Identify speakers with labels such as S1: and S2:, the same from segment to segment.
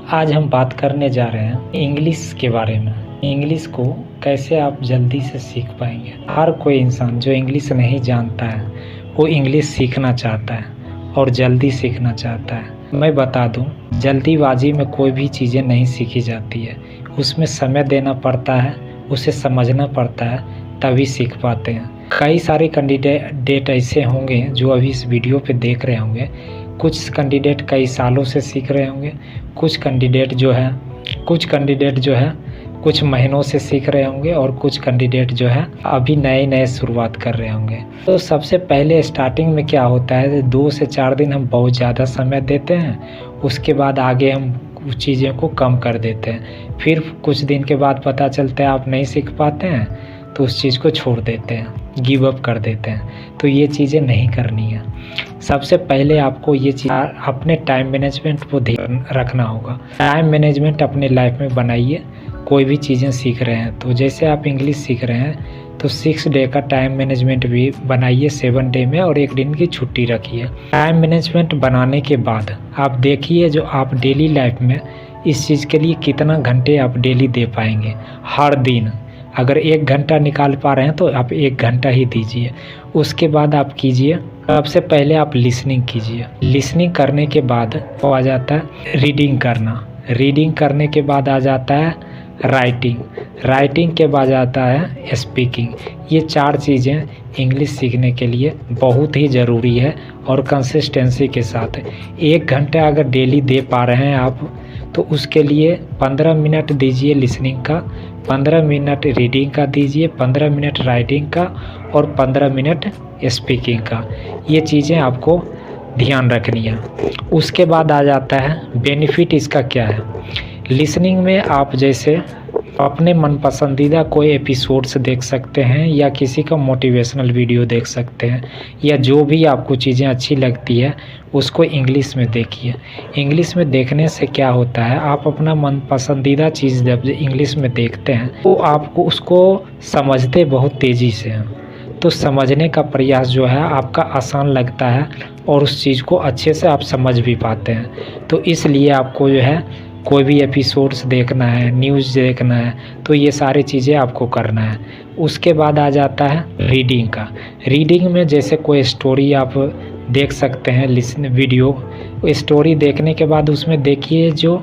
S1: आज हम बात करने जा रहे हैं इंग्लिश के बारे में। इंग्लिश को कैसे आप जल्दी से सीख पाएंगे। हर कोई इंसान जो इंग्लिश नहीं जानता है वो इंग्लिश सीखना चाहता है और जल्दी सीखना चाहता है। मैं बता दूं, जल्दीबाजी में कोई भी चीज़ें नहीं सीखी जाती है, उसमें समय देना पड़ता है, उसे समझना पड़ता है, तभी सीख पाते हैं। कई सारे कैंडिडेट ऐसे होंगे जो अभी इस वीडियो पे देख रहे होंगे। कुछ कैंडिडेट कई सालों से सीख रहे होंगे, कुछ कैंडिडेट जो है कुछ महीनों से सीख रहे होंगे और कुछ कैंडिडेट जो है अभी नए शुरुआत कर रहे होंगे। तो सबसे पहले स्टार्टिंग में क्या होता है, 2 से 4 दिन हम बहुत ज़्यादा समय देते हैं, उसके बाद आगे हम कुछ चीज़ों को कम कर देते हैं। फिर कुछ दिन के बाद पता चलता है आप नहीं सीख पाते हैं तो उस चीज़ को छोड़ देते हैं, गिव अप कर देते हैं। तो ये चीज़ें नहीं करनी है। सबसे पहले आपको ये चीज़ अपने टाइम मैनेजमेंट को ध्यान रखना होगा। टाइम मैनेजमेंट अपने लाइफ में बनाइए। कोई भी चीज़ें सीख रहे हैं तो जैसे आप इंग्लिश सीख रहे हैं तो 6 डे का टाइम मैनेजमेंट भी बनाइए 7 डे में, और 1 दिन की छुट्टी रखिए। टाइम मैनेजमेंट बनाने के बाद आप देखिए जो आप डेली लाइफ में इस चीज़ के लिए कितना घंटे आप डेली दे पाएंगे। हर दिन अगर 1 घंटा निकाल पा रहे हैं तो आप 1 घंटा ही दीजिए। उसके बाद आप कीजिए, सबसे पहले आप लिसनिंग कीजिए। लिसनिंग करने के बाद वो आ जाता है रीडिंग करना। रीडिंग करने के बाद आ जाता है राइटिंग के बाद आता है स्पीकिंग। ये 4 चीज़ें इंग्लिश सीखने के लिए बहुत ही ज़रूरी है और कंसिस्टेंसी के साथ। 1 घंटा अगर डेली दे पा रहे हैं आप तो उसके लिए 15 मिनट दीजिए लिसनिंग का, 15 मिनट रीडिंग का दीजिए, 15 मिनट राइटिंग का और 15 मिनट स्पीकिंग का। ये चीज़ें आपको ध्यान रखनी है। उसके बाद आ जाता है बेनिफिट इसका क्या है। लिसनिंग में आप जैसे अपने मन पसंदीदा कोई एपिसोड्स देख सकते हैं या किसी का मोटिवेशनल वीडियो देख सकते हैं, या जो भी आपको चीज़ें अच्छी लगती है उसको इंग्लिश में देखिए। इंग्लिश में देखने से क्या होता है, आप अपना मन पसंदीदा चीज़ जब इंग्लिश में देखते हैं तो आपको उसको समझते बहुत तेज़ी से हैं, तो समझने का प्रयास जो है आपका आसान लगता है और उस चीज़ को अच्छे से आप समझ भी पाते हैं। तो इसलिए आपको जो है कोई भी एपिसोड्स देखना है, न्यूज़ देखना है, तो ये सारी चीज़ें आपको करना है। उसके बाद आ जाता है रीडिंग का। रीडिंग में जैसे कोई स्टोरी आप देख सकते हैं, वीडियो स्टोरी देखने के बाद उसमें देखिए जो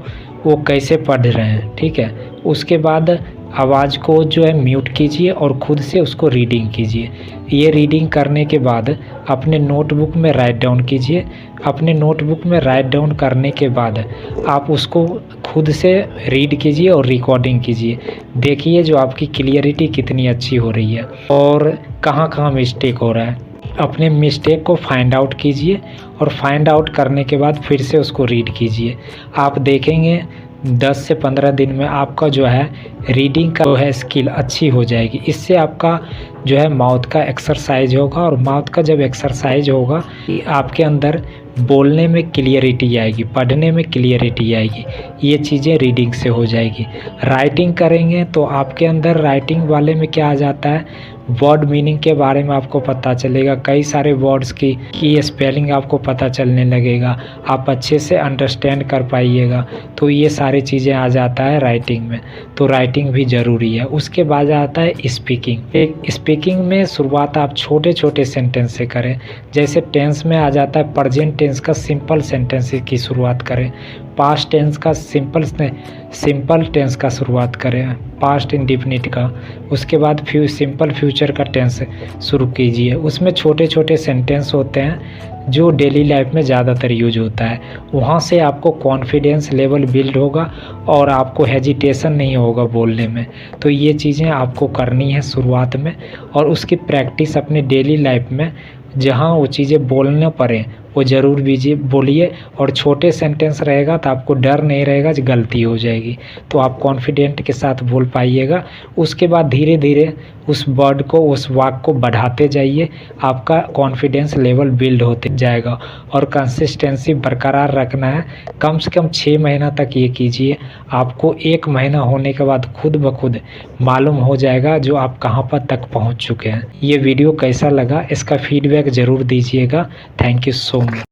S1: वो कैसे पढ़ रहे हैं, ठीक है। उसके बाद आवाज़ को जो है म्यूट कीजिए और ख़ुद से उसको रीडिंग कीजिए। ये रीडिंग करने के बाद अपने नोटबुक में राइट डाउन कीजिए। अपने नोटबुक में राइट डाउन करने के बाद आप उसको खुद से रीड कीजिए और रिकॉर्डिंग कीजिए। देखिए जो आपकी क्लियरिटी कितनी अच्छी हो रही है और कहाँ मिस्टेक हो रहा है। अपने मिस्टेक को फाइंड आउट कीजिए और फाइंड आउट करने के बाद फिर से उसको रीड कीजिए। आप देखेंगे 10 से 15 दिन में आपका जो है रीडिंग का जो है स्किल अच्छी हो जाएगी। इससे आपका जो है माउथ का एक्सरसाइज होगा, और माउथ का जब एक्सरसाइज होगा आपके अंदर बोलने में क्लियरिटी आएगी, पढ़ने में क्लियरिटी आएगी। ये चीज़ें रीडिंग से हो जाएगी। राइटिंग करेंगे तो आपके अंदर राइटिंग वाले में क्या आ जाता है, वर्ड मीनिंग के बारे में आपको पता चलेगा। कई सारे वर्ड्स की स्पेलिंग आपको पता चलने लगेगा, आप अच्छे से अंडरस्टैंड कर पाइएगा। तो ये सारी चीज़ें आ जाता है राइटिंग में, तो राइटिंग भी ज़रूरी है। उसके बाद आता है स्पीकिंग। स्पीकिंग में शुरुआत आप छोटे सेंटेंस से करें। जैसे टेंस में आ जाता है प्रेजेंट टेंस का सिंपल सेंटेंस की शुरुआत करें, पास्ट टेंस का सिंपल टेंस का शुरुआत करें, पास्ट इंडेफिनिट का। उसके बाद सिंपल फ्यूचर का टेंस शुरू कीजिए। उसमें छोटे सेंटेंस होते हैं जो डेली लाइफ में ज़्यादातर यूज होता है। वहाँ से आपको कॉन्फिडेंस लेवल बिल्ड होगा और आपको हेजिटेशन नहीं होगा बोलने में। तो ये चीज़ें आपको करनी है शुरुआत में, और उसकी प्रैक्टिस अपने डेली लाइफ में जहाँ वो चीज़ें बोलने पड़े वो ज़रूर बोलिए। और छोटे सेंटेंस रहेगा तो आपको डर नहीं रहेगा कि गलती हो जाएगी, तो आप कॉन्फिडेंट के साथ बोल पाइएगा। उसके बाद धीरे धीरे उस वर्ड को, उस वाक्य को बढ़ाते जाइए, आपका कॉन्फिडेंस लेवल बिल्ड होते जाएगा। और कंसिस्टेंसी बरकरार रखना है, कम से कम 6 महीना तक ये कीजिए। आपको 1 महीना होने के बाद खुद ब खुद मालूम हो जाएगा जो आप कहाँ पर तक पहुँच चुके हैं। ये वीडियो कैसा लगा इसका फीडबैक ज़रूर दीजिएगा। Thank you so much.